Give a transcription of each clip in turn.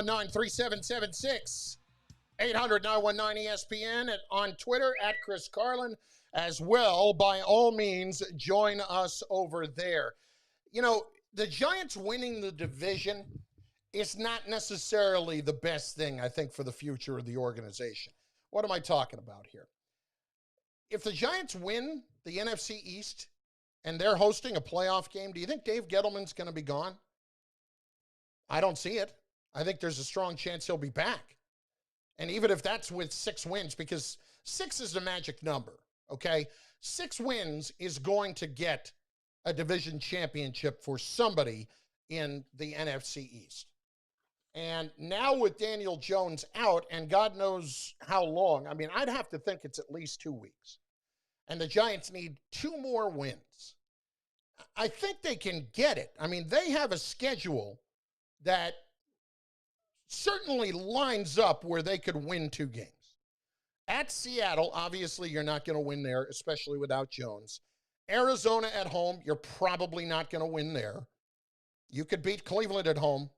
93776 800-919 ESPN and on Twitter at Chris Carlin as well. By all means, join us over there. You know, the Giants winning the division is not necessarily the best thing, I think, for the future of the organization. What am I talking about here? If the Giants win the NFC East and they're hosting a playoff game, do you think Dave Gettleman's going to be gone? I don't see it. I think there's a strong chance he'll be back. And even if that's with 6 wins, because 6 is the magic number, okay? 6 wins is going to get a division championship for somebody in the NFC East. And now with Daniel Jones out, and God knows how long, I mean, I'd have to think it's at least 2 weeks. And the Giants need 2 more wins. I think they can get it. I mean, they have a schedule that certainly lines up where they could win 2 games. At Seattle, obviously you're not going to win there, especially without Jones. Arizona at home, you're probably not going to win there. You could beat Cleveland at home.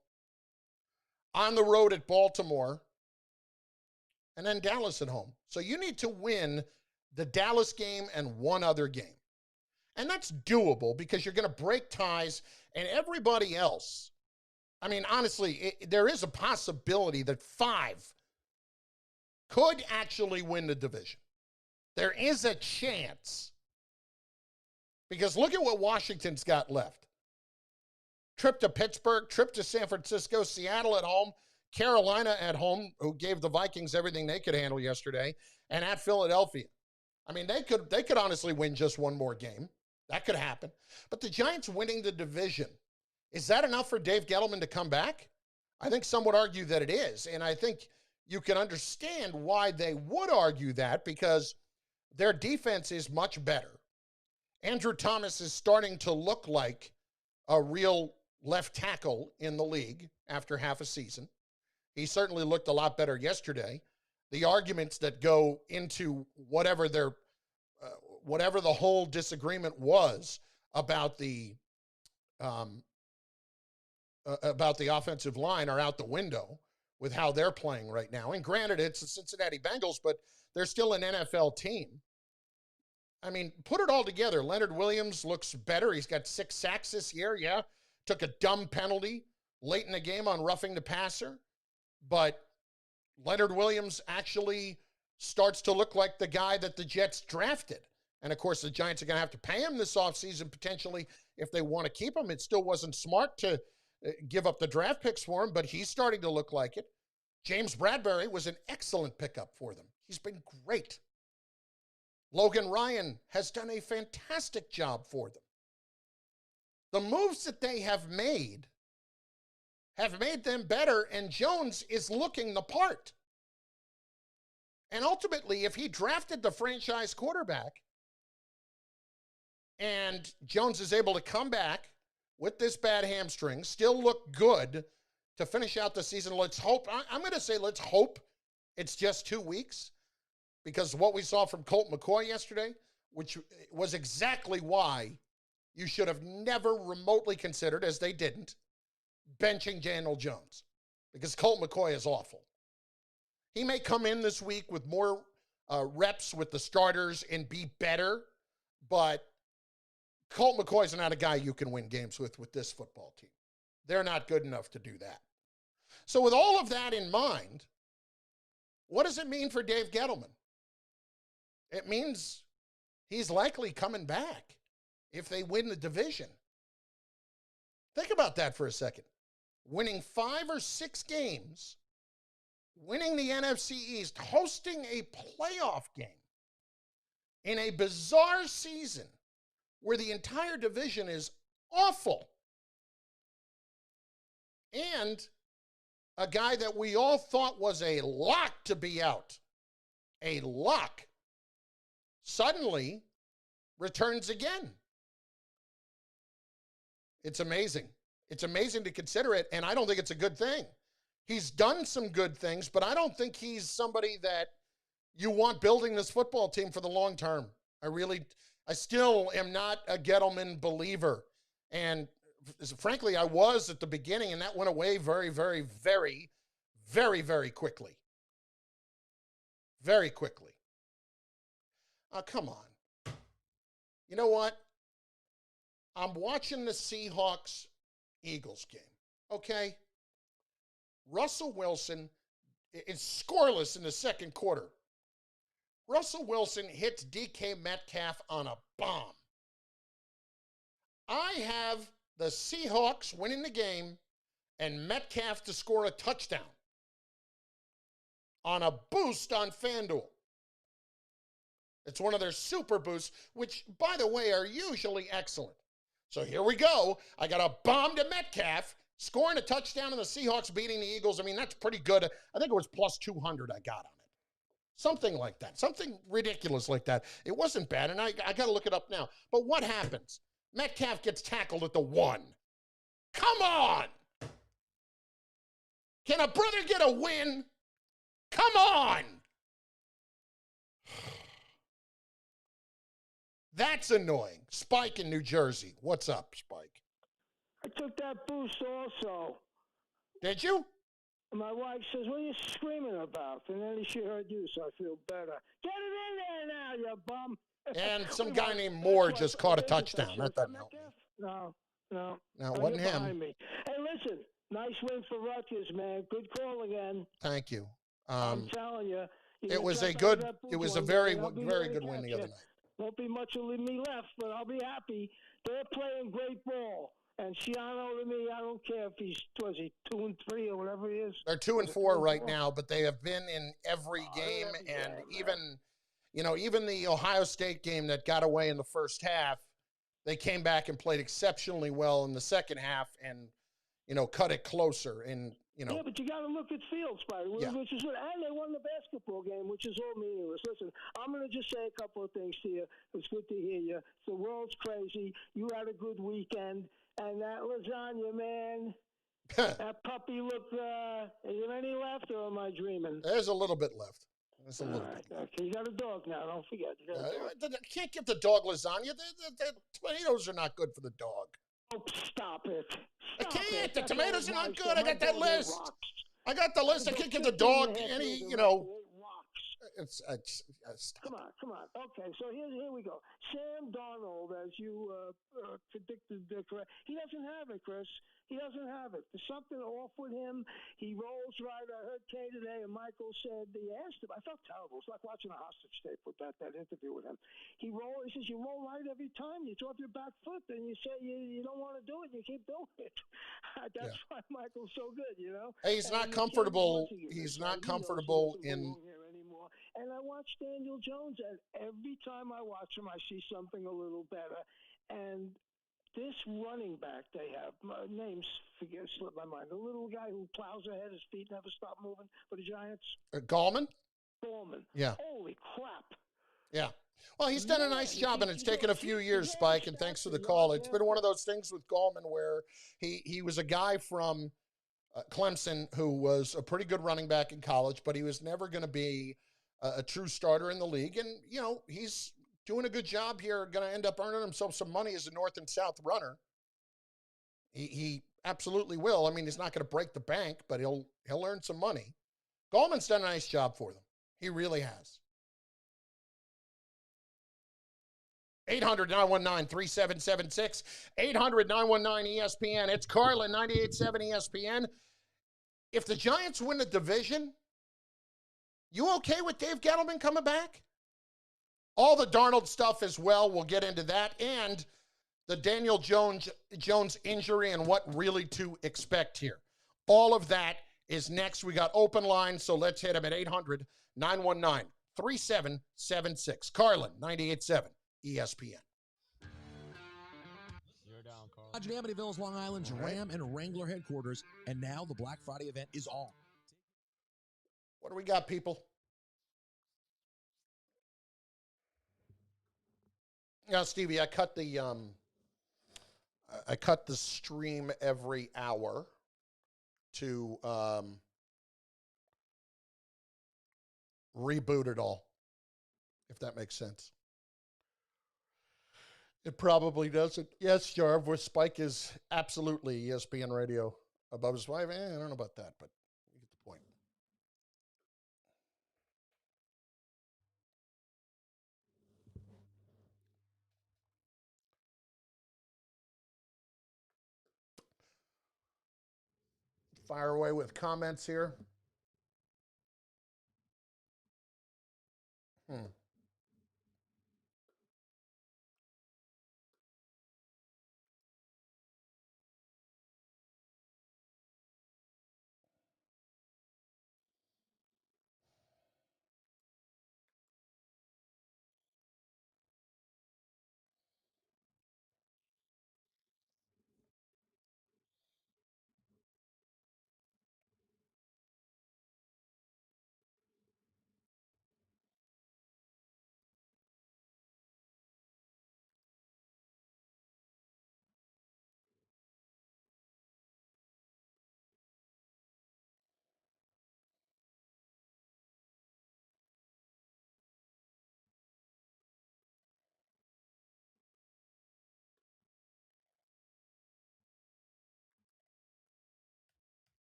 On the road at Baltimore. And then Dallas at home. So you need to win the Dallas game and 1 other game. And that's doable because you're going to break ties and everybody else. I mean, honestly, there is a possibility that 5 could actually win the division. There is a chance. Because look at what Washington's got left. Trip to Pittsburgh, trip to San Francisco, Seattle at home, Carolina at home, who gave the Vikings everything they could handle yesterday, and at Philadelphia. I mean, they could honestly win just 1 more game. That could happen. But the Giants winning the division, is that enough for Dave Gettleman to come back? I think some would argue that it is. And I think you can understand why they would argue that, because their defense is much better. Andrew Thomas is starting to look like a real left tackle in the league after half a season. He certainly looked a lot better yesterday. The arguments that go into whatever the whole disagreement was about the offensive line are out the window with how they're playing right now. And granted, it's the Cincinnati Bengals, but they're still an NFL team. I mean, put it all together. Leonard Williams looks better. He's got 6 sacks this year, yeah. Took a dumb penalty late in the game on roughing the passer. But Leonard Williams actually starts to look like the guy that the Jets drafted. And, of course, the Giants are going to have to pay him this offseason potentially if they want to keep him. It still wasn't smart to give up the draft picks for him, but he's starting to look like it. James Bradbury was an excellent pickup for them. He's been great. Logan Ryan has done a fantastic job for them. The moves that they have made them better, and Jones is looking the part. And ultimately, if he drafted the franchise quarterback and Jones is able to come back with this bad hamstring, still look good to finish out the season, let's hope. I'm going to say let's hope it's just 2 weeks. Because what we saw from Colt McCoy yesterday, which was exactly why you should have never remotely considered, as they didn't, benching Daniel Jones. Because Colt McCoy is awful. He may come in this week with more reps with the starters and be better, but Colt McCoy is not a guy you can win games with this football team. They're not good enough to do that. So with all of that in mind, what does it mean for Dave Gettleman? It means he's likely coming back if they win the division. Think about that for a second. Winning 5 or 6 games, winning the NFC East, hosting a playoff game in a bizarre season where the entire division is awful. And a guy that we all thought was a lock to be out, a lock, suddenly returns again. It's amazing. It's amazing to consider it, and I don't think it's a good thing. He's done some good things, but I don't think he's somebody that you want building this football team for the long term. I still am not a Gettleman believer. And frankly, I was at the beginning, and that went away very, very, very very, very quickly. Very quickly. Oh, come on. You know what? I'm watching the Seahawks-Eagles game, okay? Russell Wilson is scoreless in the second quarter. Russell Wilson hits DK Metcalf on a bomb. I have the Seahawks winning the game and Metcalf to score a touchdown on a boost on FanDuel. It's one of their super boosts, which, by the way, are usually excellent. So here we go. I got a bomb to Metcalf, scoring a touchdown, and the Seahawks beating the Eagles. I mean, that's pretty good. I think it was plus 200 I got on it. Something like that. Something ridiculous like that. It wasn't bad, and I got to look it up now. But what happens? Metcalf gets tackled at the 1. Come on! Can a brother get a win? Come on! That's annoying. Spike in New Jersey. What's up, Spike? I took that boost also. Did you? My wife says, what are you screaming about? And then she heard you, so I feel better. Get it in there now, you bum. And some guy named Moore just caught a touchdown. That doesn't help me. No. No, it wasn't him. Me. Hey, listen, nice win for Rutgers, man. Good call again. Thank you. I'm telling you. It was a very good win the other night. Won't be much of me left, but I'll be happy. They're playing great ball. And Shiano, to me, I don't care if he's 2-3 or whatever he is. They're 2-4 right now, but they have been in every game, and even the Ohio State game that got away in the first half, they came back and played exceptionally well in the second half, and cut it closer. And yeah, but you got to look at Fields, which is good. And they won the basketball game, which is all meaningless. Listen, I'm going to just say a couple of things to you. It's good to hear you. The world's crazy. You had a good weekend. And that lasagna, man, that puppy looked, is there any left, or am I dreaming? There's a little bit left. There's a little bit. Okay, you got a dog now, don't forget. I can't give the dog lasagna. The tomatoes are not good for the dog. Oh, stop it. I can't. The tomatoes are not good. I got that list. I got the list. I can't give the dog any, Come on. Okay, so here we go. Sam Darnold, as you predicted, he doesn't have it, Chris. He doesn't have it. There's something off with him. He rolls right. I heard Kay today, and Michael said, he asked him, I felt terrible. It's like watching a hostage tape with that interview with him. He says, you roll right every time. You throw up your back foot, and you say you don't want to do it, and you keep doing it. That's why Michael's so good, Hey, he's not comfortable. He's not comfortable in... And I watch Daniel Jones, and every time I watch him, I see something a little better. And this running back they have, names slipped my mind. The little guy who plows ahead, his feet never stop moving for the Giants. Gallman? Gallman. Yeah. Holy crap. Yeah. Well, he's done a nice job, and it's taken a few years, Spike, and thanks for the call. It's been one of those things with Gallman where he was a guy from Clemson who was a pretty good running back in college, but he was never going to be a true starter in the league. And, he's doing a good job here, going to end up earning himself some money as a North and South runner. He absolutely will. I mean, he's not going to break the bank, but he'll earn some money. Gallman's done a nice job for them. He really has. 800-919-3776. 800-919-ESPN. It's Carlin, 98.7 ESPN. If the Giants win the division, you okay with Dave Gettleman coming back? All the Darnold stuff as well. We'll get into that. And the Daniel Jones injury and what really to expect here. All of that is next. We got open lines, so let's hit them at 800-919-3776. Carlin, 98.7 ESPN. You're down, Carl. Amityville's Long Island's Ram and Wrangler headquarters, and now the Black Friday event is on. What do we got, people? Yeah, Stevie, I cut the stream every hour to reboot it all, if that makes sense. It probably doesn't. Yes, Jarv, where Spike is absolutely ESPN radio above his wife. I don't know about that, but you get the point. Fire away with comments here.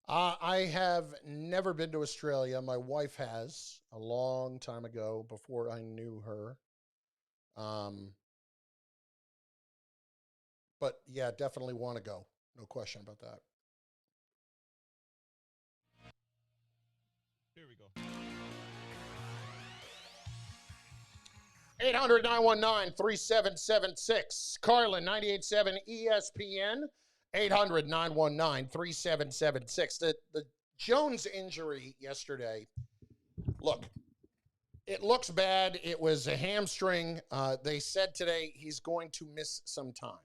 I have never been to Australia. My wife has a long time ago before I knew her. But yeah, definitely want to go. No question about that. Here we go. 800-919-3776. Carlin, 98.7 ESPN. 800-919-3776. The Jones injury yesterday, look, it looks bad. It was a hamstring. They said today he's going to miss some time.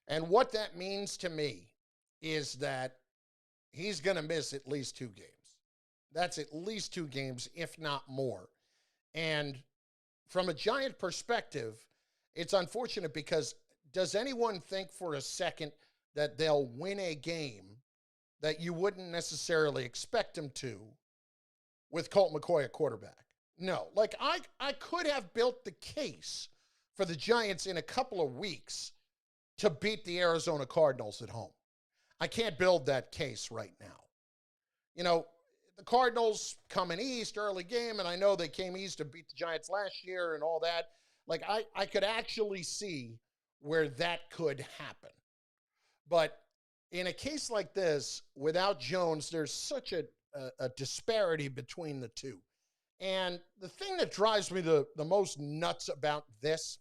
And what that means to me is that he's going to miss at least 2 games. That's at least 2 games, if not more. And from a Giant perspective, it's unfortunate because does anyone think for a second that they'll win a game that you wouldn't necessarily expect them to with Colt McCoy at quarterback? No. Like, I could have built the case for the Giants in a couple of weeks to beat the Arizona Cardinals at home. I can't build that case right now. You know, the Cardinals coming east early game, and I know they came east to beat the Giants last year and all that. Like, I could actually see where that could happen. But in a case like this, without Jones, there's such a disparity between the two. And the thing that drives me the most nuts about this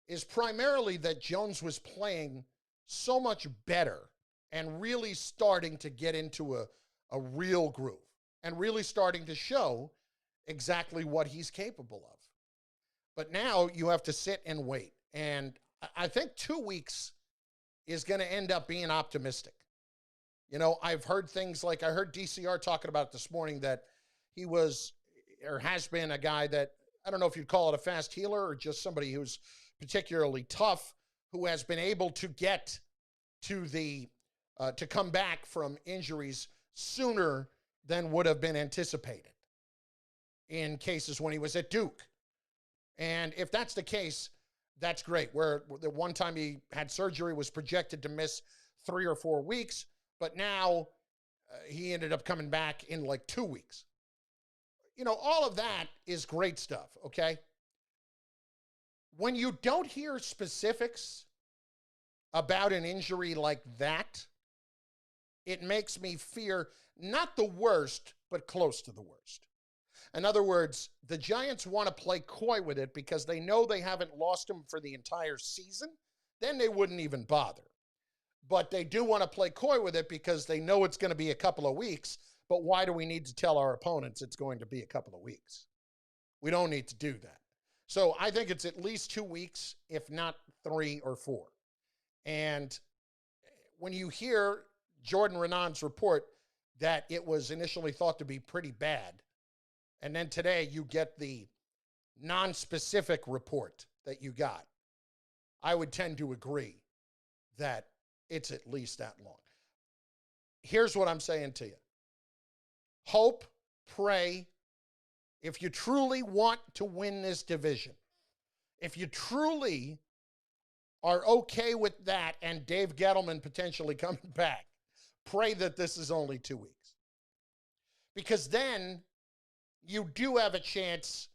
is primarily that Jones was playing so much better and really starting to get into a real groove and really starting to show exactly what he's capable of. But now you have to sit and wait. And I think 2 weeks is going to end up being optimistic. You know, I've heard things like, I heard DCR talking about this morning that he was or has been a guy that, I don't know if you'd call it a fast healer or just somebody who's particularly tough, who has been able to get to to come back from injuries sooner than would have been anticipated in cases when he was at Duke. And if that's the case, that's great. Where the one time he had surgery was projected to miss 3 or 4 weeks, but now he ended up coming back in like 2 weeks. You know, all of that is great stuff, okay? When you don't hear specifics about an injury like that, it makes me fear not the worst, but close to the worst. In other words, the Giants want to play coy with it because they know they haven't lost him for the entire season. Then they wouldn't even bother. But they do want to play coy with it because they know it's going to be a couple of weeks. But why do we need to tell our opponents it's going to be a couple of weeks? We don't need to do that. So I think it's at least 2 weeks, if not 3 or 4. And when you hear Jordan Renan's report that it was initially thought to be pretty bad, And then today you get the non-specific report that you got. I would tend to agree that it's at least that long. Here's what I'm saying to you. Hope, pray, if you truly want to win this division, if you truly are okay with that and Dave Gettleman potentially coming back, pray that this is only 2 weeks. Because then you do have a chance.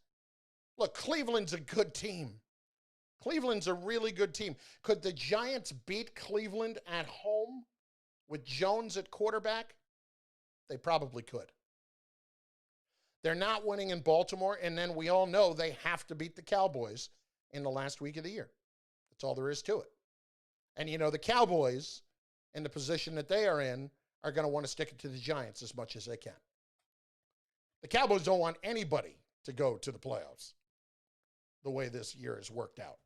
Look, Cleveland's a good team. Cleveland's a really good team. Could the Giants beat Cleveland at home with Jones at quarterback? They probably could. They're not winning in Baltimore, and then we all know they have to beat the Cowboys in the last week of the year. That's all there is to it. And, you know, the Cowboys, in the position that they are in, are going to want to stick it to the Giants as much as they can. The Cowboys don't want anybody to go to the playoffs the way this year has worked out.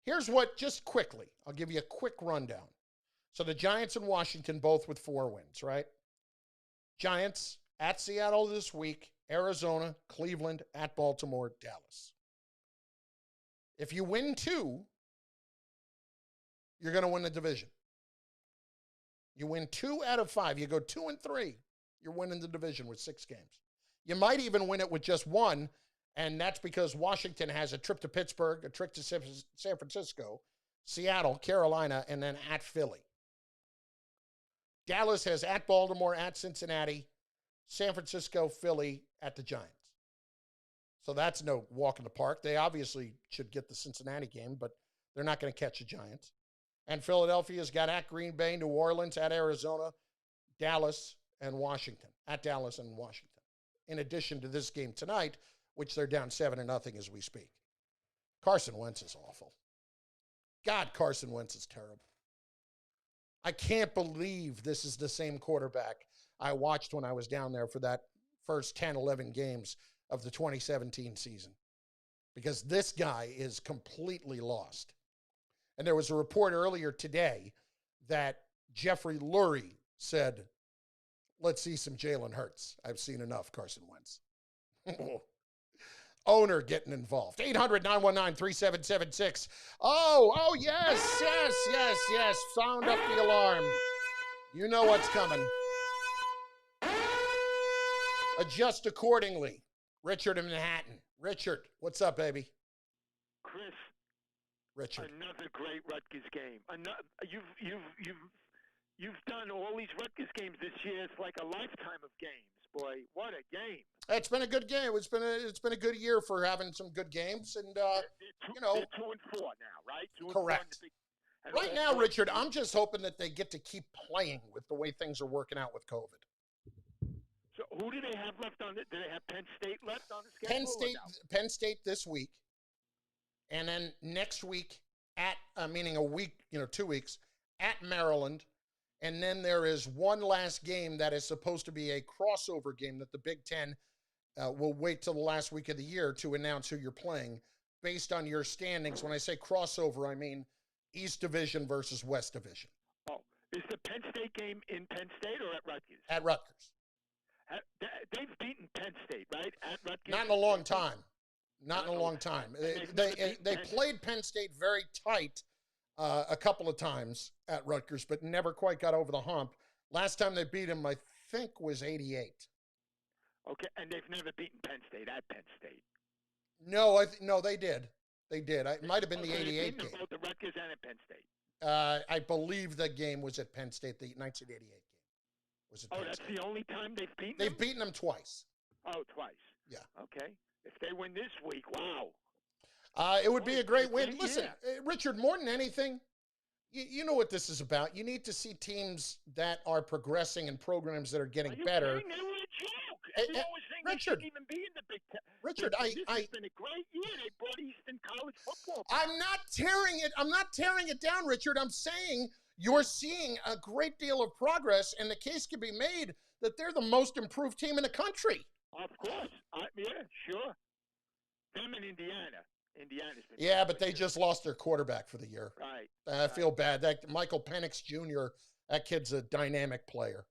Here's what, just quickly, I'll give you a quick rundown. So the Giants and Washington both with 4 wins, right? Giants at Seattle this week, Arizona, Cleveland, at Baltimore, Dallas. If you win 2, you're going to win the division. You win 2 out of 5. You go 2-3, you're winning the division with 6 games. You might even win it with just 1, and that's because Washington has a trip to Pittsburgh, a trip to San Francisco, Seattle, Carolina, and then at Philly. Dallas has at Baltimore, at Cincinnati, San Francisco, Philly, at the Giants. So that's no walk in the park. They obviously should get the Cincinnati game, but they're not going to catch the Giants. And Philadelphia's got at Green Bay, New Orleans, at Arizona, Dallas, and Washington. At Dallas and Washington. In addition to this game tonight, which they're down 7-0 as we speak. Carson Wentz is awful. God, Carson Wentz is terrible. I can't believe this is the same quarterback I watched when I was down there for that first 10, 11 games of the 2017 season. Because this guy is completely lost. And there was a report earlier today that Jeffrey Lurie said, let's see some Jalen Hurts. I've seen enough Carson Wentz. Owner getting involved. 800-919-3776. Oh, yes. Sound up the alarm. You know what's coming. Adjust accordingly. Richard in Manhattan. Richard, what's up, baby? Chris. Richard. Another great Rutgers game. You've done all these Rutgers games this year. It's like a lifetime of games. Boy, what a game! It's been a good game. It's been a good year for having some good games, and you know, they're 2-4 now, right? 2-4 correct. Right now, Richard, I'm just hoping that they get to keep playing with the way things are working out with COVID. So, who do they have left on it? Do they have Penn State left on the schedule? Penn State this week, and then next week meaning a week, 2 weeks at Maryland. And then there is one last game that is supposed to be a crossover game that the Big Ten will wait till the last week of the year to announce who you're playing based on your standings. When I say crossover, I mean East Division versus West Division. Oh, is the Penn State game in Penn State or at Rutgers? At Rutgers. They've beaten Penn State, right? At Rutgers? Not in a long time. Not in a long time. They played Penn State very tight a couple of times at Rutgers, but never quite got over the hump. Last time they beat him, I think, was 88. Okay, and they've never beaten Penn State at Penn State. No, no, they did. They did. It might have been the 88 game. Both the Rutgers and at Penn State. I believe the game was at Penn State. The 1988 game was at Penn State. That's the only time they've beaten them? They've beaten them twice. Oh, twice. Yeah. Okay. If they win this week, wow. It would be a great win. Listen, Richard, more than anything, you know what this is about. You need to see teams that are progressing and programs that are getting better. They were a joke. Everyone was saying Richard, they shouldn't even be in the Big Ten. Richard, this has been a great year. They brought Eastern College football back. I'm not tearing it down, Richard. I'm saying you're seeing a great deal of progress, and the case can be made that they're the most improved team in the country. Of course. Yeah, sure. Them in Indiana. Yeah, but they just lost their quarterback for the year. Right. I feel bad. That Michael Penix Jr., that kid's a dynamic player.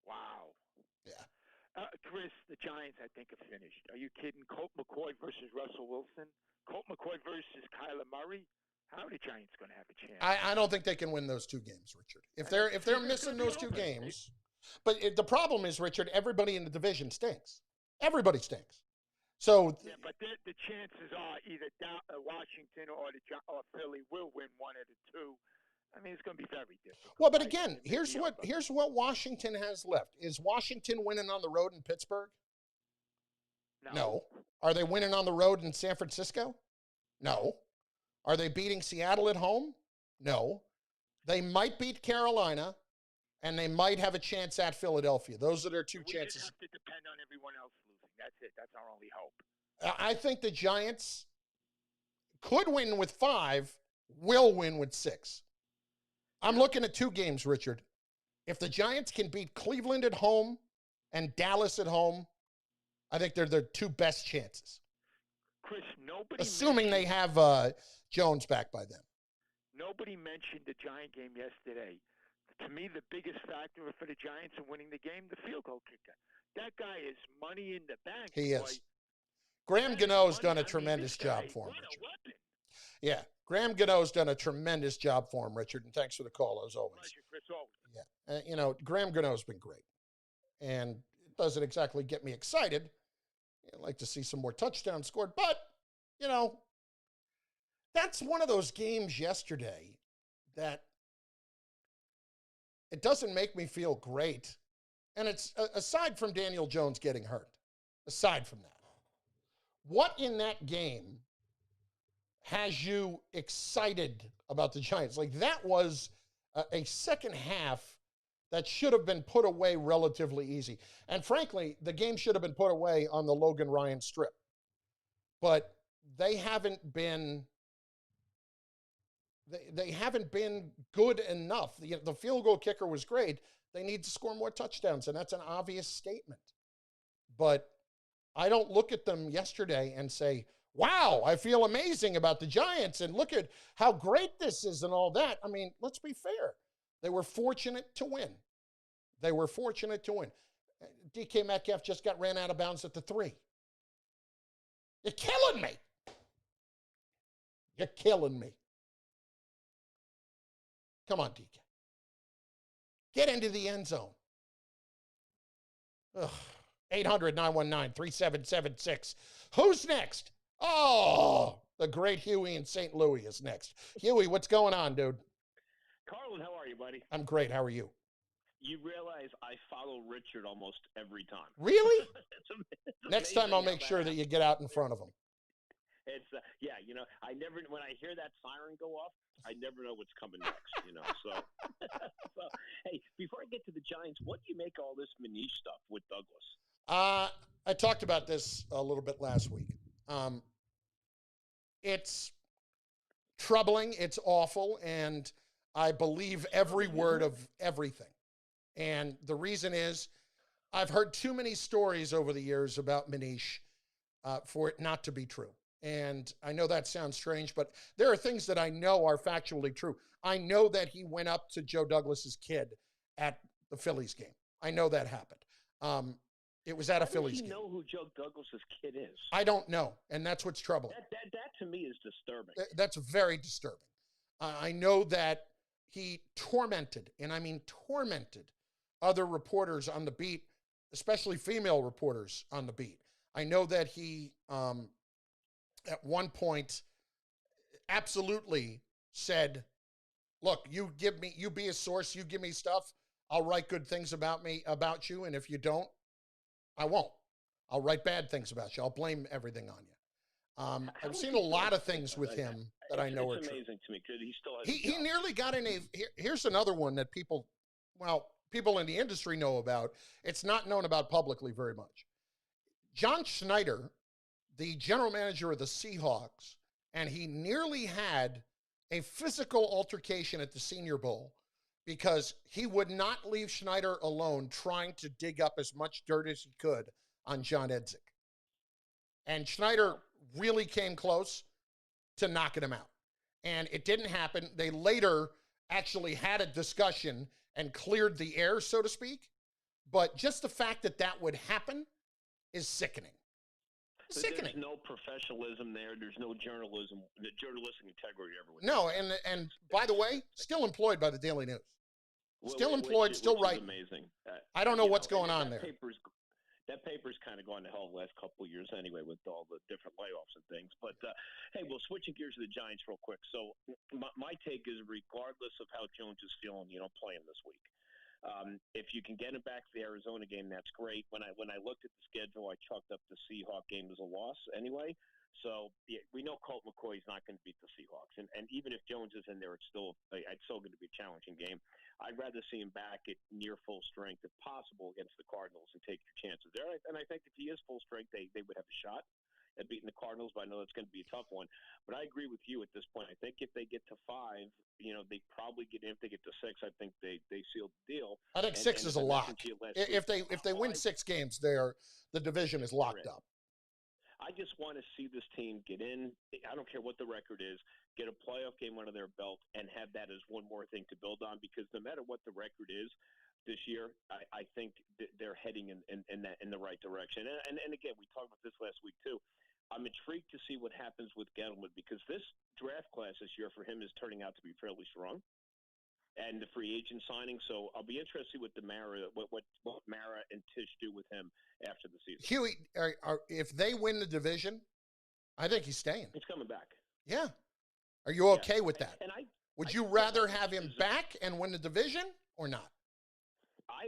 Wow. Yeah. Chris, the Giants, I think, are finished. Are you kidding? Colt McCoy versus Russell Wilson? Colt McCoy versus Kyler Murray? How are the Giants going to have a chance? I don't think they can win those 2 games, Richard. If they're missing those 2 games, but the problem is, Richard, everybody in the division stinks. Everybody stinks. So yeah, but the chances are either Washington or Philly will win one of the 2. I mean, it's going to be very difficult. Well, but again, here's what Washington has left. Is Washington winning on the road in Pittsburgh? No. Are they winning on the road in San Francisco? No. Are they beating Seattle at home? No. They might beat Carolina, and they might have a chance at Philadelphia. Those are their 2 chances. We just have to depend on everyone else losing. That's it. That's our only hope. I think the Giants could win with 5, will win with 6. I'm looking at 2 games, Richard. If the Giants can beat Cleveland at home and Dallas at home, I think they're their 2 best chances. Chris, nobody assuming they have Jones back by then. Nobody mentioned the Giant game yesterday. To me, the biggest factor for the Giants in winning the game, the field goal kicker. That guy is money in the bank. He boy. is. Graham Gano's done a tremendous job for him, Richard. Yeah, Graham Gano's done a tremendous job for him, Richard, and thanks for the call, as always. Pleasure, Chris, always. Yeah, you know, Graham Gano's been great, and it doesn't exactly get me excited. I'd like to see some more touchdowns scored, but, you know, that's one of those games yesterday that it doesn't make me feel great. And it's aside from Daniel Jones getting hurt, aside from that, what in that game has you excited about the Giants? Like, that was a second half that should have been put away relatively easy. And frankly, the game should have been put away on the Logan Ryan strip. But they haven't been good enough. The field goal kicker was great. They need to score more touchdowns, and that's an obvious statement. But I don't look at them yesterday and say, wow, I feel amazing about the Giants, and look at how great this is and all that. I mean, let's be fair. They were fortunate to win. DK Metcalf just got ran out of bounds at the 3. You're killing me. You're killing me. Come on, DK. Get into the end zone. 800-919-3776. Who's next? Oh, the great Huey in St. Louis is next. Huey, what's going on, dude? Carlin, how are you, buddy? I'm great. How are you? You realize I follow Richard almost every time. Really? It's Next time I'll make sure that you get out in front of him. It's yeah, you know, when I hear that siren go off, I never know what's coming next, you know. So, so hey, before I get to the Giants, what do you make all this Manish stuff with Douglas? I talked about this a little bit last week. It's troubling, it's awful, and I believe every word of everything. And the reason is I've heard too many stories over the years about Manish for it not to be true. And I know that sounds strange, but there are things that I know are factually true. I know that he went up to Joe Douglas's kid at the Phillies game. I know that happened. It was at a Phillies game. How does he know who Joe Douglas's kid is? I don't know, and that's what's troubling. That to me is disturbing. That's very disturbing. I know that he tormented, and I mean tormented, other reporters on the beat, especially female reporters on the beat. I know that he, at one point, absolutely said, look, you be a source, you give me stuff, I'll write good things about you, and if you don't, I won't. I'll write bad things about you. I'll blame everything on you. I've seen a lot of things with him that I know are true. It's amazing to me because he still has he nearly got in a... Here's another one that people in the industry know about. It's not known about publicly very much. John Schneider, the general manager of the Seahawks, and he nearly had a physical altercation at the Senior Bowl because he would not leave Schneider alone trying to dig up as much dirt as he could on John Edzik. And Schneider really came close to knocking him out. And it didn't happen. They later actually had a discussion and cleared the air, so to speak. But just the fact that that would happen is sickening. There's no professionalism there. There's no journalism, the journalistic integrity everywhere. No, and by the way, still employed by the Daily News. Still employed, still writing. Amazing. I don't know what's going on there. That paper's kind of gone to hell the last couple of years anyway with all the different layoffs and things. But, hey, well, switching gears to the Giants real quick. So my take is regardless of how Jones is feeling, play him this week. If you can get him back to the Arizona game, that's great. When I looked at the schedule, I chalked up the Seahawks game as a loss anyway. So yeah, we know Colt McCoy is not going to beat the Seahawks, and even if Jones is in there, it's still going to be a challenging game. I'd rather see him back at near full strength if possible against the Cardinals and take your chances there. And I think if he is full strength, they would have a shot at beating the Cardinals, but I know that's going to be a tough one. But I agree with you at this point. I think if they get to 5, they probably get in. If they get to 6, I think they seal the deal. I think 6 is a lot. If they win 6 games, the division is locked up. I just want to see this team get in. I don't care what the record is, get a playoff game under their belt, and have that as one more thing to build on. Because no matter what the record is this year, I think they're heading in the right direction. And again, we talked about this last week too. I'm intrigued to see what happens with Gettleman because this draft class this year for him is turning out to be fairly strong. And the free agent signing, so I'll be interested with the Mara, what Mara and Tish do with him after the season. Huey, if they win the division, I think he's staying. He's coming back. Yeah. Are you okay with that? Would you rather have him back and win the division or not? I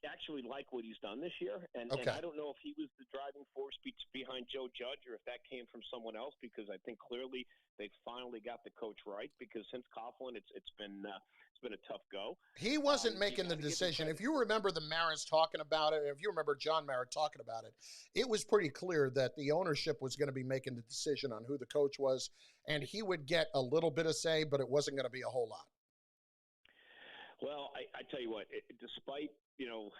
actually like what he's done this year, and I don't know if he was the driving force behind Joe Judge or if that came from someone else, because I think clearly they finally got the coach right, because since Coughlin, it's been a tough go. He wasn't making the decision. If you remember the Maras talking about it, if you remember John Mara talking about it, it was pretty clear that the ownership was going to be making the decision on who the coach was, and he would get a little bit of say, but it wasn't going to be a whole lot. Well, I tell you what, despite, the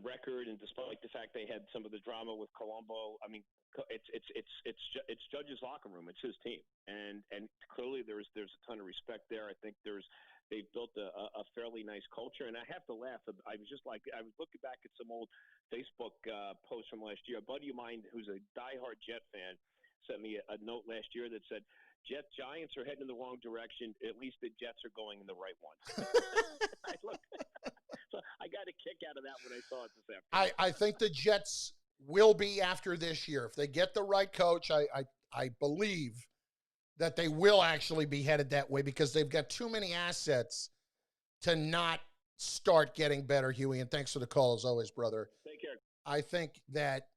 record and despite the fact they had some of the drama with Colombo, I mean, it's Judge's locker room. It's his team. And clearly there's a ton of respect there. I think they've built a fairly nice culture. And I have to laugh. I was looking back at some old Facebook posts from last year. A buddy of mine who's a diehard Jet fan sent me a note last year that said, Giants are heading in the wrong direction. At least the Jets are going in the right one. So I got a kick out of that when I saw it this afternoon. I think the Jets will be after this year. If they get the right coach, I believe that they will actually be headed that way because they've got too many assets to not start getting better, Huey. And thanks for the call as always, brother. Take care. I think that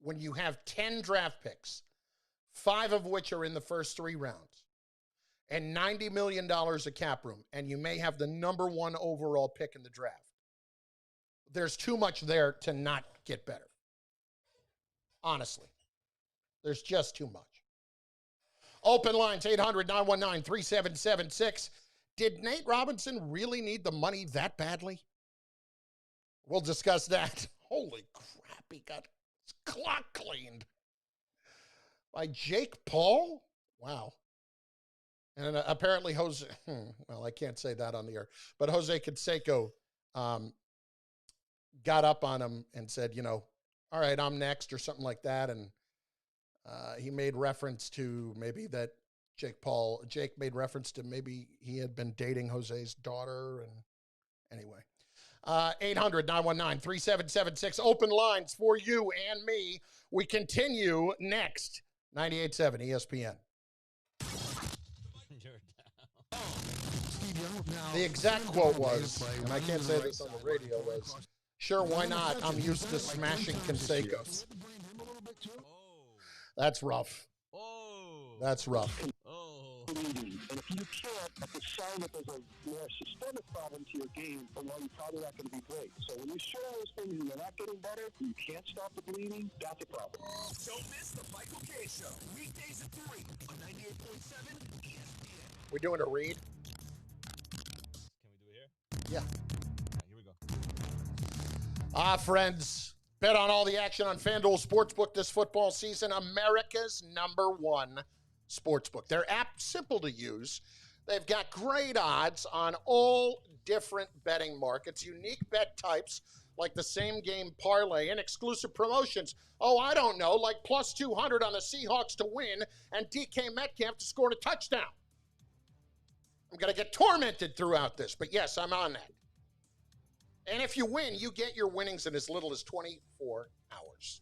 when you have 10 draft picks, 5 of which are in the first 3 rounds, and $90 million of cap room, and you may have the number 1 overall pick in the draft, there's too much there to not get better. Honestly. There's just too much. Open lines, 800-919-3776. Did Nate Robinson really need the money that badly? We'll discuss that. Holy crap, he got his clock cleaned. By Jake Paul? Wow. And apparently Jose, well, I can't say that on the air, but Jose Canseco got up on him and said, all right, I'm next or something like that. And he made reference to maybe that Jake made reference to maybe he had been dating Jose's daughter. And anyway, 800-919-3776, open lines for you and me. We continue next. 98.7 ESPN. The exact quote was, and I can't say this on the radio, was, sure, why not? I'm used to smashing Canseco. That's rough. That's rough. And if you can't, that's a sign that there's a more systemic problem to your game, and well, you're probably not going to be great. So when you show those things and you're not getting better, you can't stop the bleeding, that's a problem. Don't miss the Michael K. Show, weekdays at 3 on 98.7 ESPN. We doing a read? Can we do it here? Yeah. Right, here we go. Friends, bet on all the action on FanDuel Sportsbook this football season, America's #1 sportsbook. Their app, simple to use. They've got great odds on all different betting markets, unique bet types like the same game parlay and exclusive promotions. Oh, I don't know, like plus 200 on the Seahawks to win and DK Metcalf to score a touchdown. I'm going to get tormented throughout this, but yes, I'm on that. And if you win, you get your winnings in as little as 24 hours.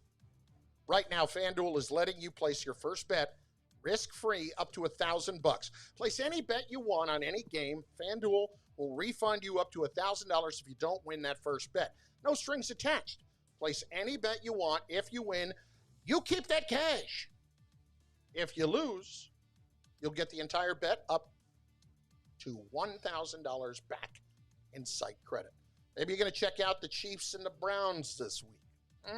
Right now, FanDuel is letting you place your first bet risk-free up to $1,000. Place any bet you want on any game. FanDuel will refund you up to $1,000 if you don't win that first bet. No strings attached. Place any bet you want. If you win, you keep that cash. If you lose, you'll get the entire bet up to $1,000 back in site credit. Maybe you're going to check out the Chiefs and the Browns this week.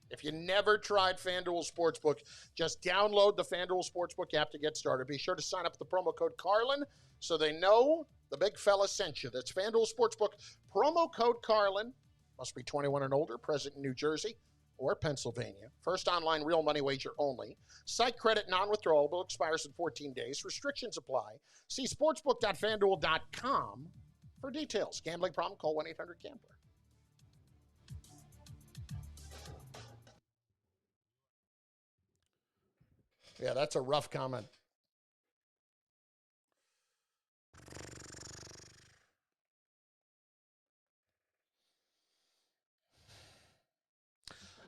If you never tried FanDuel Sportsbook, just download the FanDuel Sportsbook app to get started. Be sure to sign up with the promo code Carlin so they know the big fella sent you. That's FanDuel Sportsbook, promo code Carlin. Must be 21 and older, present in New Jersey or Pennsylvania. First online real money wager only. Site credit non-withdrawable, expires in 14 days. Restrictions apply. See sportsbook.fanduel.com for details. Gambling problem? Call 1-800-GAMBLER. Yeah, that's a rough comment.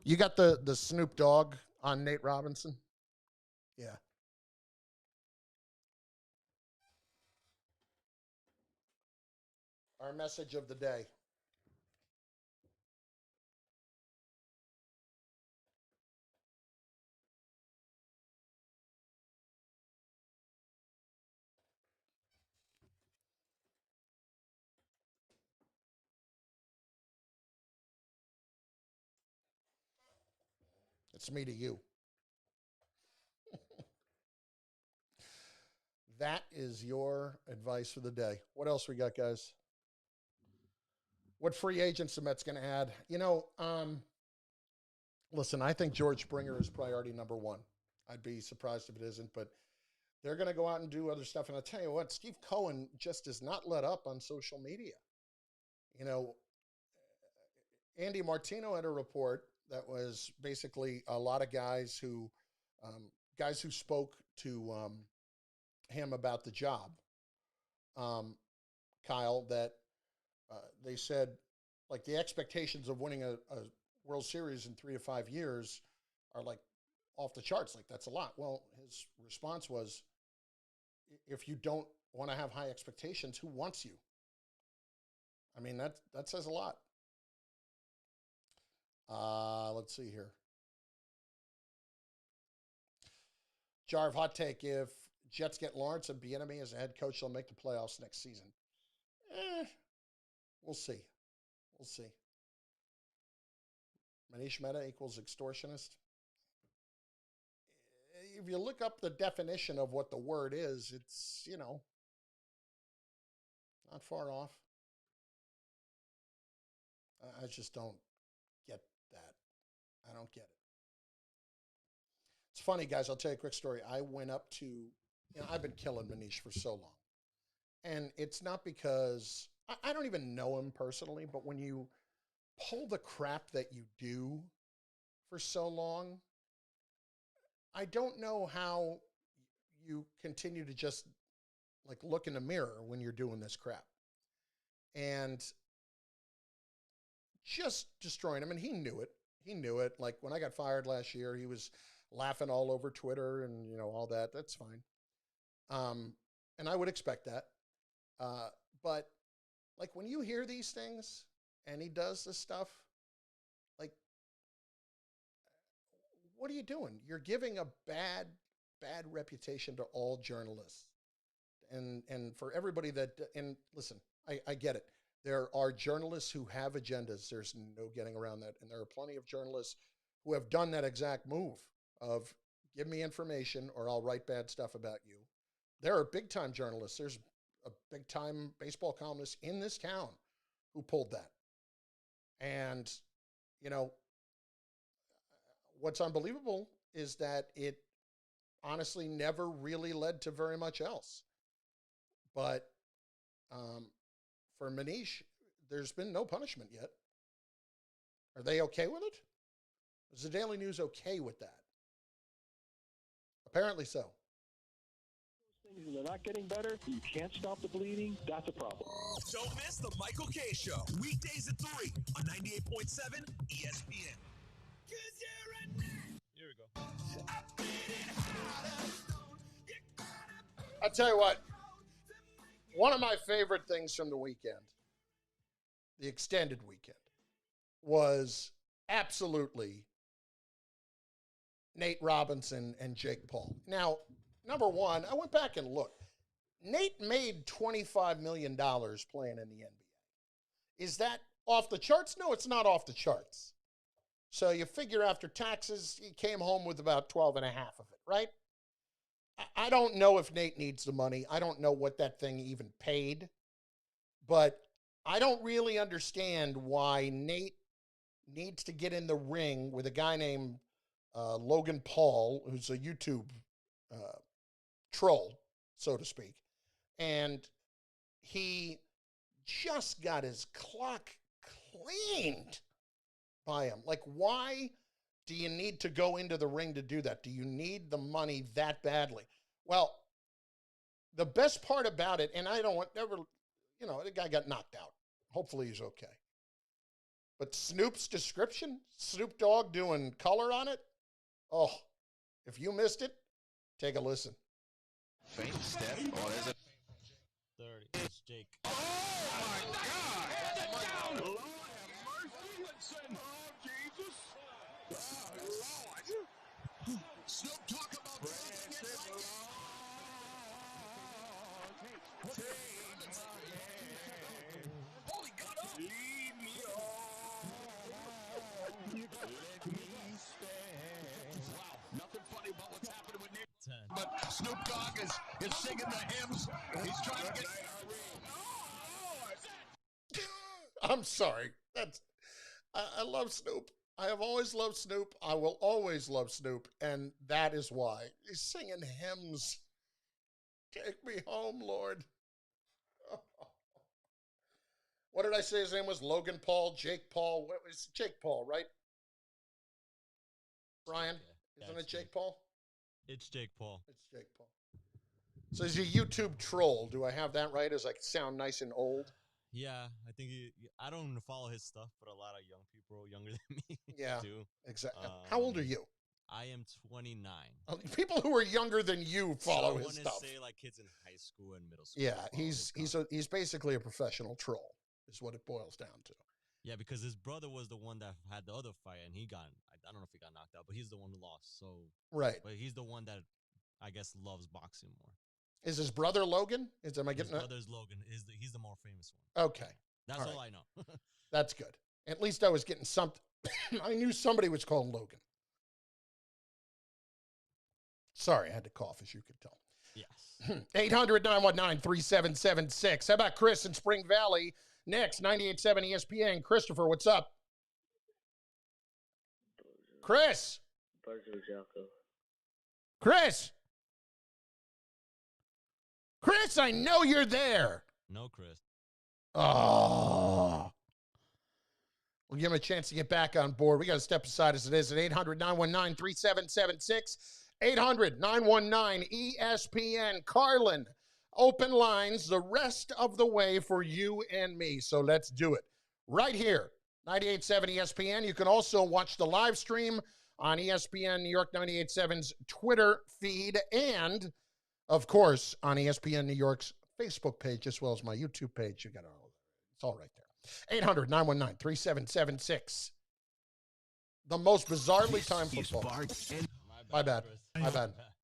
You got the Snoop Dogg on Nate Robinson? Yeah. Our message of the day. It's me to you. That is your advice for the day. What else we got, guys? What free agents the Mets going to add? You know, listen, I think George Springer is priority number one. I'd be surprised if it isn't, but they're going to go out and do other stuff. And I'll tell you what, Steve Cohen just does not let up on social media. You know, Andy Martino had a report that was basically a lot of guys who spoke to him about the job. Kyle, that they said, like, the expectations of winning a World Series in 3 to 5 years are like off the charts. Like, that's a lot. Well, his response was, if you don't want to have high expectations, who wants you? I mean, that says a lot. Let's see here. Jarv, hot take. If Jets get Lawrence and Bieniemy as a head coach, they'll make the playoffs next season. We'll see. We'll see. Manish Mehta equals extortionist. If you look up the definition of what the word is, it's, you know, not far off. I just don't get that. I don't get it. It's funny, guys. I'll tell you a quick story. I went up to, I've been killing Manish for so long. And it's not because, I don't even know him personally, but when you pull the crap that you do for so long, I don't know how you continue to just like look in the mirror when you're doing this crap. And just destroying him. And he knew it. He knew it. Like when I got fired last year, he was laughing all over Twitter and, you know, all that. That's fine. And I would expect that. But like when you hear these things and he does this stuff, like, what are you doing? You're giving a bad reputation to all journalists. And for everybody that, and listen, I get it. There are journalists who have agendas. There's no getting around that. And there are plenty of journalists who have done that exact move of give me information or I'll write bad stuff about you. There are big-time journalists. There's a big-time baseball columnist in this town who pulled that. And, you know, what's unbelievable is that it honestly never really led to very much else. But for Manish, there's been no punishment yet. Are they okay with it? Is the Daily News okay with that? Apparently so. Things that are not getting better, you can't stop the bleeding, that's a problem. Don't miss the Michael K. Show, weekdays at 3 on 98.7 ESPN. Here we go. I'll tell you what, one of my favorite things from the weekend, the extended weekend, was absolutely Nate Robinson and Jake Paul. Now, number one, I went back and looked. Nate made $25 million playing in the NBA. Is that off the charts? No, it's not off the charts. So you figure after taxes, he came home with about 12 and a half of it, right? I don't know if Nate needs the money. I don't know what that thing even paid. But I don't really understand why Nate needs to get in the ring with a guy named Logan Paul, who's a YouTube troll, so to speak. And he just got his clock cleaned by him. Like, why do you need to go into the ring to do that? Do you need the money that badly? Well, the best part about it, and I don't want never, you know, the guy got knocked out. Hopefully he's okay. But Snoop's description, Snoop Dogg doing color on it, oh, if you missed it, take a listen. Faint step. Oh, there's a 30. It's Jake. Oh my God! Get down! Lord have mercy, Hudson. Oh Jesus! Oh Lord! Snoop talk about taking it like Holy God! Leave me alone. Let me stand. Wow, nothing funny about what's happening with Nick. 10. But Snoop Dogg is singing the hymns. He's trying to get. I'm sorry. I love Snoop. I have always loved Snoop. I will always love Snoop. And that is why. He's singing hymns. Take me home, Lord. What did I say his name was? Logan Paul, Jake Paul. What was Jake Paul, right? Brian? Yeah, Isn't it Jake Paul? It's Jake Paul. It's Jake Paul. So he's a YouTube troll. Do I have that right? As I sound nice and old? Yeah, I think I don't follow his stuff, but a lot of young people younger than me do. Exactly. How old are you? I am 29. People who are younger than you follow his I stuff. Say like kids in high school and middle school. Yeah, he's basically a professional troll, is what it boils down to. Yeah, because his brother was the one that had the other fight, and he got, I don't know if he got knocked out, but he's the one who lost. So right, but he's the one that I guess loves boxing more. Is his brother Logan? His brother's Logan. He's the more famous one. Okay, that's all I know. That's good. At least I was getting something. I knew somebody was called Logan. Sorry, I had to cough, as you could tell. Yes. 800-919-3776. How about Chris in Spring Valley? Next, 98.7 ESPN. Christopher, what's up? Chris. Chris. Chris, I know you're there. No, Chris. Oh. We'll give him a chance to get back on board. We got to step aside as it is at 800-919-3776. 800-919-ESPN. Carlin, open lines the rest of the way for you and me. So let's do it right here. 98.7 ESPN. You can also watch the live stream on ESPN New York 98.7's Twitter feed and, of course, on ESPN New York's Facebook page as well as my YouTube page. You got all of that. It's all right there. 800-919-3776. The most bizarrely timed football. My bad.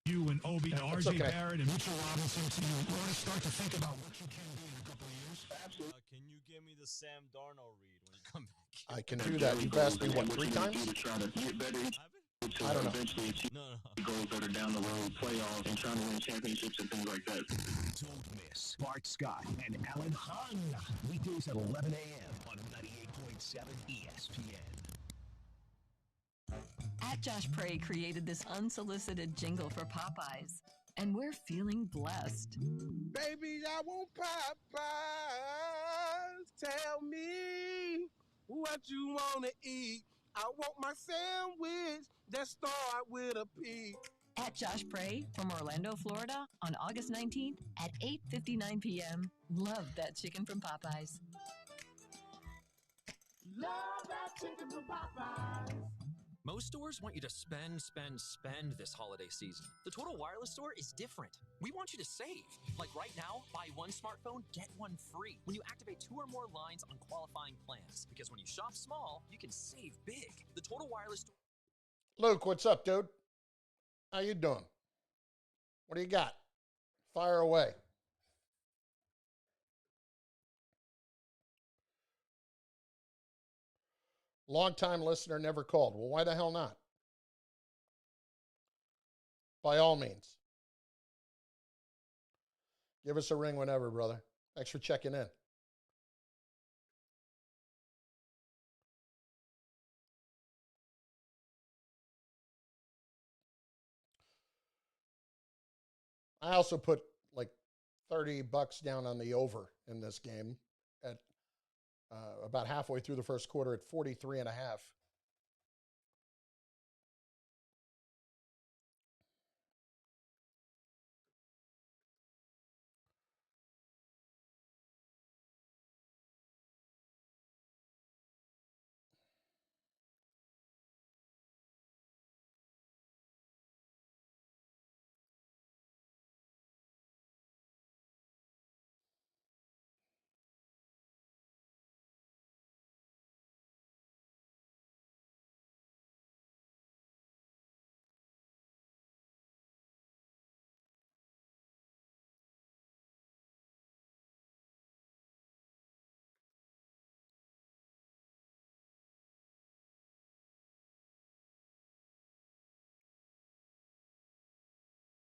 You and Obi and That's RJ okay. Barrett and Mitchell Robinson, so you want to start to think about what you can do in a couple of years? Absolutely. Can you give me the Sam Darnold read when you come back? I can do that. You've asked me, what, 3 times? I don't know. No. Goals that are down the road, playoffs, and trying to win championships and things like that. Don't miss Bart Scott and Alan Hahn. Weekdays at 11 a.m. on 98.7 ESPN. At Josh Prey created this unsolicited jingle for Popeyes. and we're feeling blessed. Baby, I want Popeyes. Tell me what you want to eat. I want my sandwich that start with a P. At Josh Prey from Orlando, Florida on August 19th at 8:59 p.m. Love that chicken from Popeyes. Love that chicken from Popeyes. Most stores want you to spend this holiday season. The Total Wireless store is different. We want you to save. Like right now, buy one smartphone, get one free when you activate 2 or more lines on qualifying plans. Because when you shop small, you can save big. The Total Wireless store. Luke, what's up, dude? How you doing? What do you got? Fire away. Long-time listener, never called. Well, why the hell not? By all means. Give us a ring whenever, brother. Thanks for checking in. I also put like $30 down on the over in this game at about halfway through the first quarter at 43.5.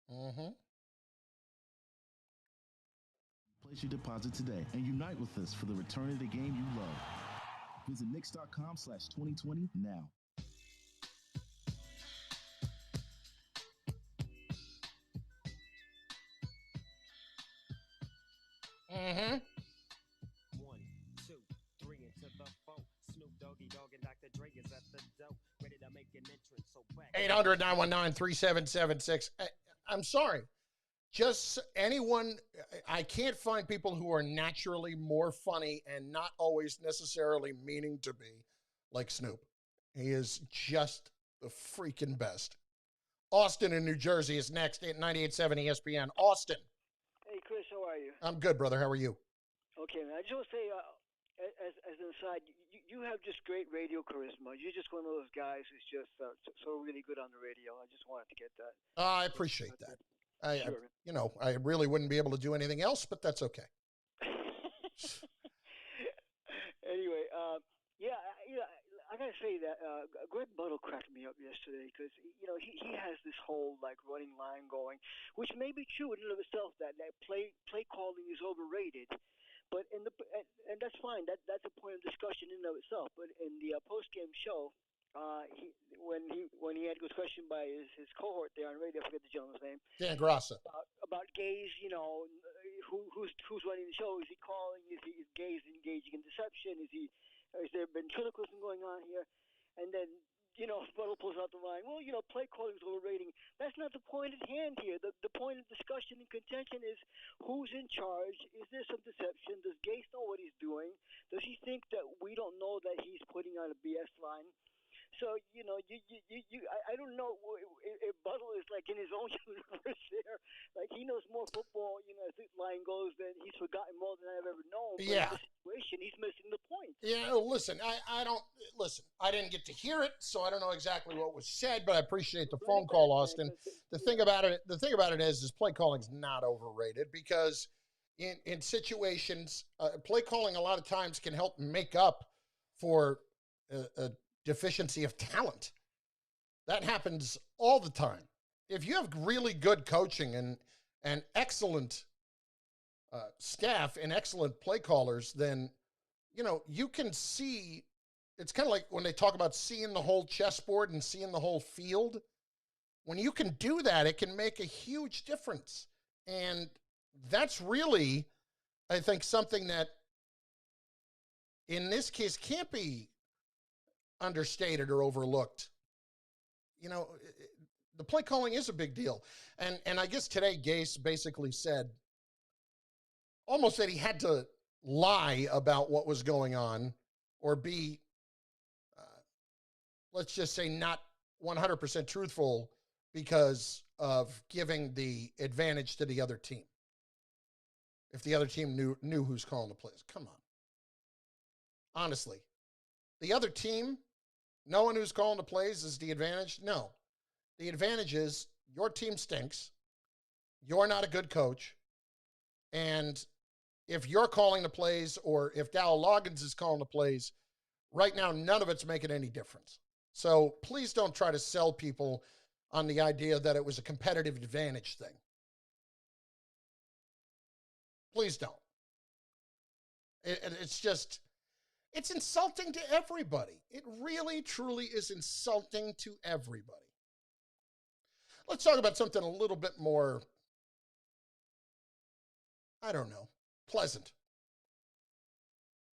Mm-hmm. Place your deposit today and unite with us for the return of the game you love. Visit Knicks.com/2020 now. Mm-hmm. 1, 2, 3 into the 4. Snoop Doggy Dogg and Dr. Dre is at the door, ready to make an entrance. So back 800-919-3776. I'm sorry. Just anyone, I can't find people who are naturally more funny and not always necessarily meaning to be like Snoop. He is just the freaking best. Austin in New Jersey is next at 98.7 ESPN. Austin. Hey, Chris, how are you? I'm good, brother. How are you? Okay, man. I just want to say, as an aside, you have just great radio charisma. You're just one of those guys who's just so really good on the radio. I just wanted to get that. I appreciate that. Sure. I really wouldn't be able to do anything else, but that's okay. Anyway, I gotta say that Greg Buttle cracked me up yesterday because he has this whole like running line going, which may be true in and of itself that play calling is overrated, but and that's fine. That's a point of discussion in and of itself. But in the post game show, when he had a question by his cohort there on radio, I forget the gentleman's name. Dan Grassa. About Gaze, who's running the show? Is he calling? Is Gaze engaging in deception? Has there been ventriloquism going on here? And then Buttle pulls out the line. Well, play calling is overrating. That's not the point at hand here. The point of discussion and contention is who's in charge. Is there some deception? Does Gaze know what he's doing? Does he think that we don't know that he's putting out a BS line? So, I don't know if Buttle is like in his own universe there. Like he knows more football, as the line goes, than he's forgotten more than I've ever known. But Yeah. in this situation, he's missing the point. Yeah, listen, I didn't get to hear it, so I don't know exactly what was said, but I appreciate the phone call, Austin. The thing about it is play calling's not overrated because in situations, play calling a lot of times can help make up for a deficiency of talent. That happens all the time. If you have really good coaching and excellent staff and excellent play callers, then you can see. It's kind of like when they talk about seeing the whole chessboard and seeing the whole field. when you can do that, it can make a huge difference. And that's really, I think, something that in this case can't be understated or overlooked. You know, the play calling is a big deal. And I guess today Gase basically said, almost that he had to lie about what was going on or be, let's just say, not 100% truthful because of giving the advantage to the other team. If the other team knew who's calling the plays. Come on. Honestly. The other team, knowing who's calling the plays is the advantage? No. The advantage is your team stinks. You're not a good coach. And if you're calling the plays or if Dow Loggins is calling the plays, right now none of it's making any difference. So please don't try to sell people on the idea that it was a competitive advantage thing. Please don't. It's just, it's insulting to everybody. It really, truly is insulting to everybody. Let's talk about something a little bit more, I don't know, pleasant.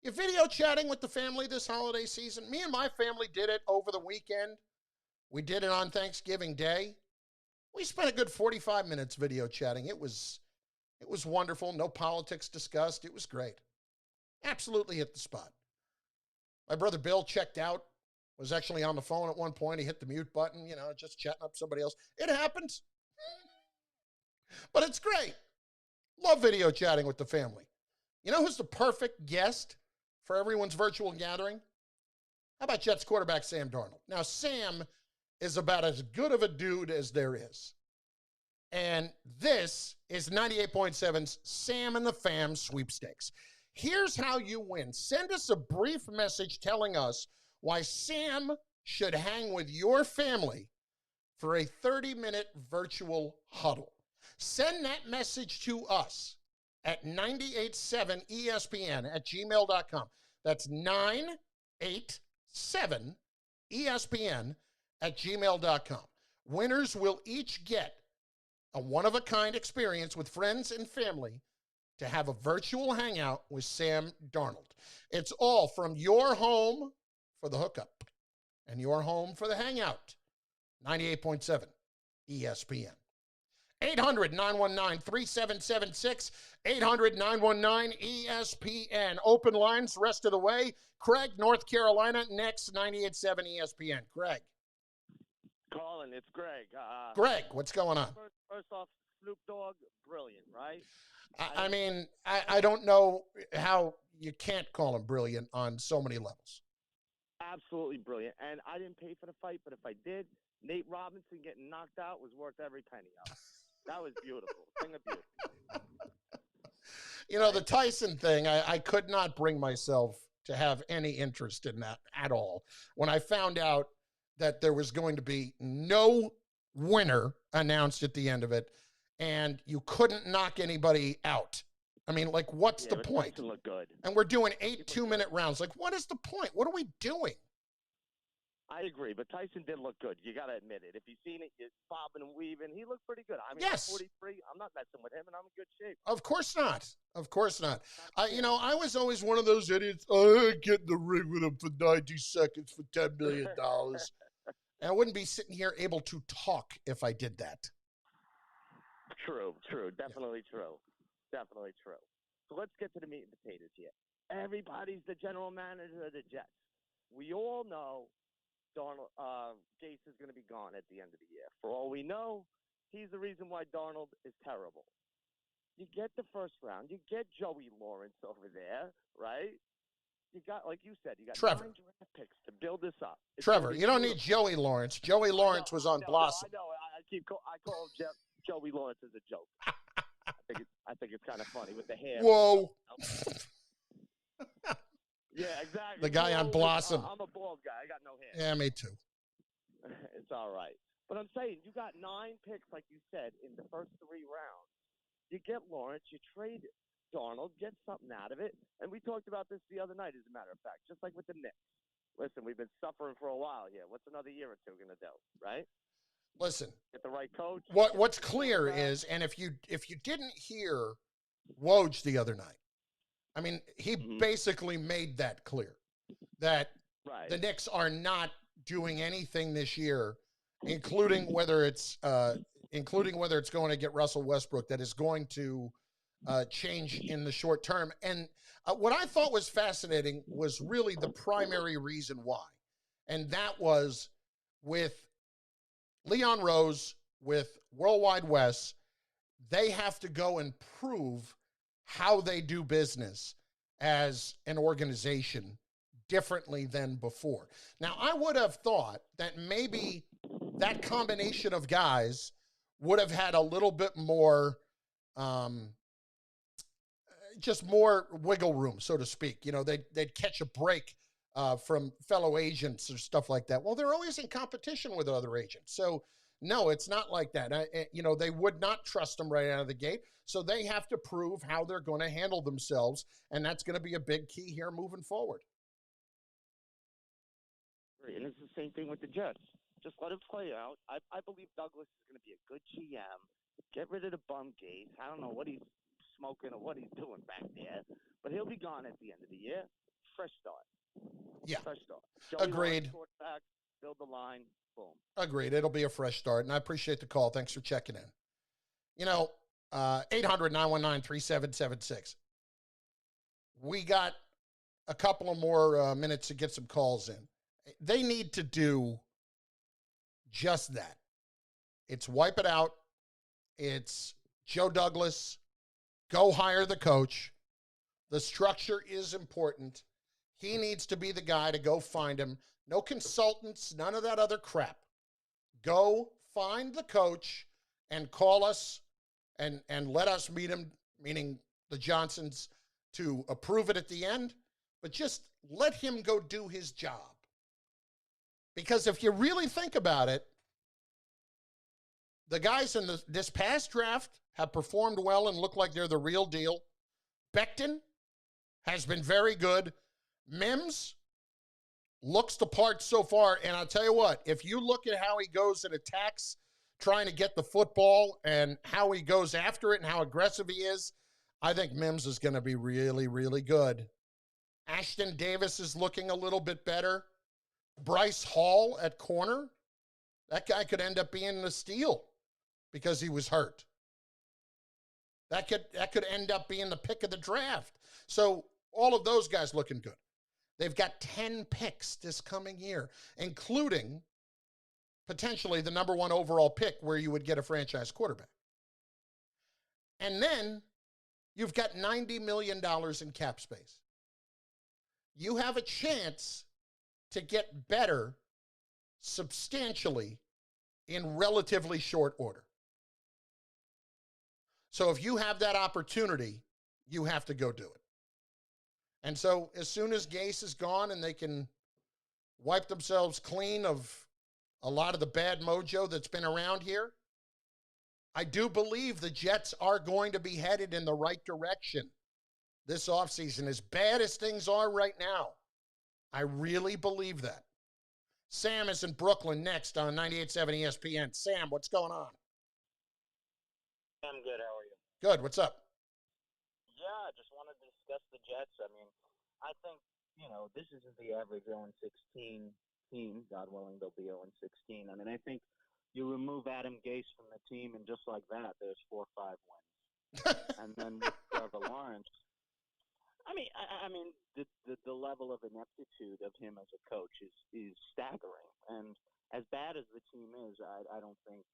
You're video chatting with the family this holiday season. Me and my family did it over the weekend. We did it on Thanksgiving Day. We spent a good 45 minutes video chatting. It was wonderful. No politics discussed. It was great. Absolutely hit the spot. My brother Bill checked out, was actually on the phone at one point. He hit the mute button, just chatting up somebody else. It happens. But it's great. Love video chatting with the family. You know who's the perfect guest for everyone's virtual gathering? How about Jets quarterback Sam Darnold? Now, Sam is about as good of a dude as there is. And this is 98.7's Sam and the Fam sweepstakes. Here's how you win. Send us a brief message telling us why Sam should hang with your family for a 30-minute virtual huddle. Send that message to us at 987ESPN@gmail.com. That's 987ESPN@gmail.com. Winners will each get a one-of-a-kind experience with friends and family to have a virtual hangout with Sam Darnold. It's all from your home for the hookup and your home for the hangout. 98.7 ESPN. 800-919-3776, 800-919-ESPN. Open lines rest of the way. Craig, North Carolina, next, 98.7 ESPN. Craig. Carlin, it's Greg. Greg, what's going on? First off, Snoop Dogg, brilliant, right? I mean, I don't know how you can't call him brilliant on so many levels. Absolutely brilliant. And I didn't pay for the fight, but if I did, Nate Robinson getting knocked out was worth every penny of it. That was beautiful. Thing of beauty. The Tyson thing, I could not bring myself to have any interest in that at all. When I found out that there was going to be no winner announced at the end of it, and you couldn't knock anybody out. I mean, what's the point? Tyson looked good. And we're doing 8 2-minute rounds. What is the point? What are we doing? I agree, but Tyson did look good. You got to admit it. If you've seen it, he's bobbing and weaving. He looked pretty good. I mean, yes. I'm 43. I'm not messing with him, and I'm in good shape. Of course not. Of course not. I was always one of those idiots. I get in the ring with him for 90 seconds for $10 million. And I wouldn't be sitting here able to talk if I did that. True. Definitely true. Definitely true. So let's get to the meat and potatoes here. Everybody's the general manager of the Jets. We all know Darnold, Gase is going to be gone at the end of the year. For all we know, he's the reason why Darnold is terrible. You get the first round. You get Joey Lawrence over there, right? You got, like you said, you got Trevor. 9 draft picks to build this up. Trevor, you don't need Joey Lawrence. Joey Lawrence was on Blossom. I know. I call him Joey Lawrence as a joke. I think it's kind of funny with the hair. Whoa. Yeah, exactly. The guy on Blossom. I'm a bald guy. I got no hair. Yeah, me too. It's all right. But I'm saying, you got 9 picks, like you said, in the first 3 rounds. You get Lawrence, you trade Darnold, get something out of it. And we talked about this the other night, as a matter of fact, just like with the Knicks. Listen, we've been suffering for a while here. What's another year or two going to do, right? Listen, get the right coach. What's clear is, and if you didn't hear Woj the other night, I mean, he basically made that clear that the Knicks are not doing anything this year, including whether it's going to get Russell Westbrook, that is going to change in the short term. And what I thought was fascinating was really the primary reason why, and that was with Leon Rose, with Worldwide Wes, they have to go and prove how they do business as an organization differently than before. Now, I would have thought that maybe that combination of guys would have had a little bit more, just more wiggle room, so to speak. You know, they'd catch a break from fellow agents or stuff like that. Well, they're always in competition with other agents. So, no, it's not like that. You know, they would not trust them right out of the gate. So they have to prove how they're going to handle themselves. And that's going to be a big key here moving forward. And it's the same thing with the Jets. Just let it play out. I believe Douglas is going to be a good GM. Get rid of the bum gate. I don't know what he's smoking or what he's doing back there, but he'll be gone at the end of the year. Fresh start. Yeah. Fresh start. Joey Agreed. Lawrence, quarterback, build the line. Boom. Agreed. It'll be a fresh start, and I appreciate the call. Thanks for checking in. You know, 800-919-3776. We got a couple of more minutes to get some calls in. They need to do just that. It's wipe it out. It's Joe Douglas. Go hire the coach. The structure is important. He needs to be the guy to go find him. No consultants, none of that other crap. Go find the coach and call us and let us meet him, meaning the Johnsons, to approve it at the end. But just let him go do his job. Because if you really think about it, the guys in this past draft have performed well and look like they're the real deal. Becton has been very good. Mims looks the part so far, and I'll tell you what, if you look at how he goes and attacks trying to get the football and how he goes after it and how aggressive he is, I think Mims is going to be really, really good. Ashton Davis is looking a little bit better. Bryce Hall at corner, that guy could end up being a steal because he was hurt. That could end up being the pick of the draft. So all of those guys looking good. They've got 10 picks this coming year, including potentially the number 1 overall pick where you would get a franchise quarterback. And then you've got $90 million in cap space. You have a chance to get better substantially in relatively short order. So if you have that opportunity, you have to go do it. And so as soon as Gase is gone and they can wipe themselves clean of a lot of the bad mojo that's been around here, I do believe the Jets are going to be headed in the right direction this offseason. As bad as things are right now, I really believe that. Sam is in Brooklyn next on 98.7 ESPN. Sam, what's going on? I'm good. How are you? Good. What's up? Yeah, I just wanted to discuss the Jets. I mean, I think, this isn't the average 0-16 team. God willing, they'll be 0-16. I mean, I think you remove Adam Gase from the team, and just like that, there's 4 or 5 wins. And then with Trevor Lawrence, I mean, the level of ineptitude of him as a coach is staggering. And as bad as the team is, I don't think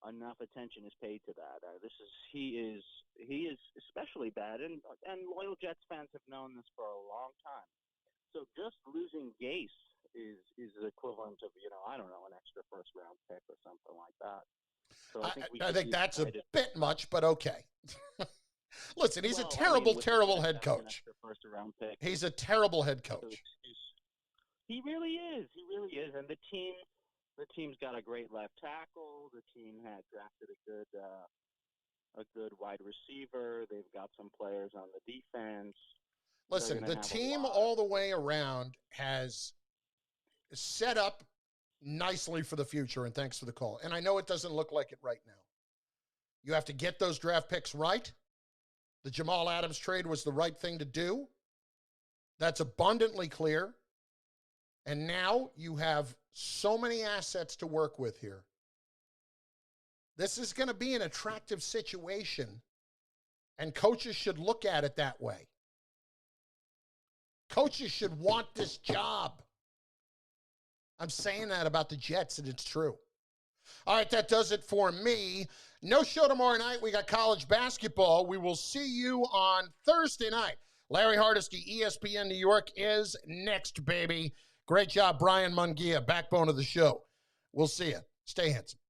enough attention is paid to that. He is especially bad, and loyal Jets fans have known this for a long time. So just losing Gase is the equivalent of I don't know, an extra first round pick or something like that. So I think that's a bit much, but okay. Listen, he's a terrible head coach. He's a terrible head coach. He really is. He really is. And the team's got a great left tackle. The team had drafted a good wide receiver. They've got some players on the defense. Listen, the team all the way around has set up nicely for the future, and thanks for the call. And I know it doesn't look like it right now. You have to get those draft picks right. The Jamal Adams trade was the right thing to do. That's abundantly clear. And now you have so many assets to work with here. This is going to be an attractive situation, and coaches should look at it that way. Coaches should want this job. I'm saying that about the Jets, and it's true. All right, that does it for me. No show tomorrow night. We got college basketball. We will see you on Thursday night. Larry Hardesty, ESPN New York, is next, baby. Great job, Brian Mungia, backbone of the show. We'll see you. Stay handsome.